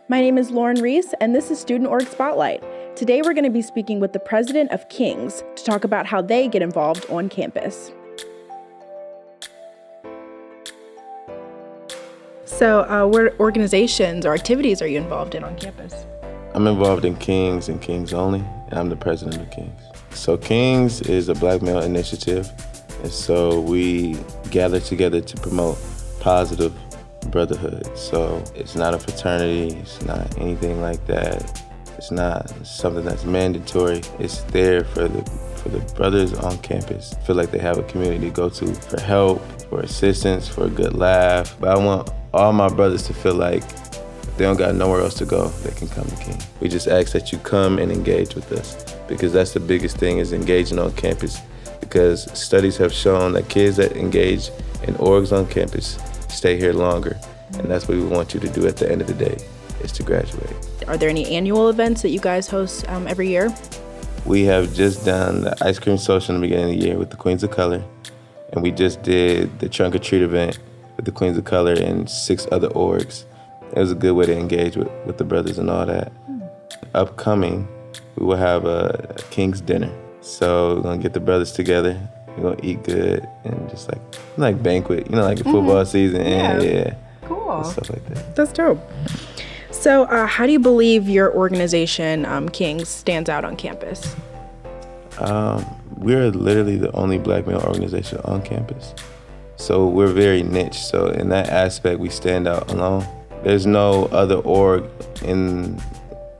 My name is Lauren Reese, and this is Student Org Spotlight. Today we're going to be speaking with the president of Kings to talk about how they get involved on campus. So what organizations or activities are you involved in on campus? I'm involved in Kings and Kings Only, and I'm the president of Kings. So Kings is a black male initiative, and so we gather together to promote positive brotherhood. So it's not a fraternity, it's not anything like that. It's not something that's mandatory. It's there for the brothers on campus. Feel like they have a community to go to for help, for assistance, for a good laugh. But I want all my brothers to feel like if they don't got nowhere else to go, they can come to King. We just ask that you come and engage with us, because that's the biggest thing, is engaging on campus. Because studies have shown that kids that engage in orgs on campus stay here longer. And that's what we want you to do at the end of the day, is to graduate. Are there any annual events that you guys host every year? We have just done the ice cream social in the beginning of the year with the Queens of Color. And we just did the trunk or treat event with the Queens of Color and 6 other orgs. It was a good way to engage with the brothers and all that. Upcoming, we will have a King's dinner. So we're gonna get the brothers together. We're gonna eat good and just like banquet, like a football season. Yeah. Cool. Stuff like that. That's dope. So how do you believe your organization, Kings, stands out on campus? We're literally the only black male organization on campus. So we're very niche. So in that aspect, we stand out alone. There's no other org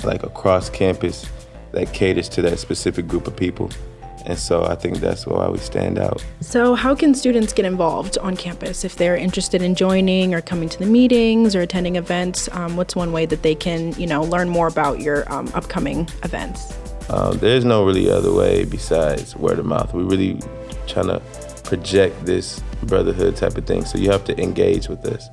across campus that caters to that specific group of people. And so I think that's why we stand out. So how can students get involved on campus if they're interested in joining or coming to the meetings or attending events? What's one way that they can, learn more about your upcoming events? There's no really other way besides word of mouth. We're really trying to project this brotherhood type of thing. So you have to engage with us.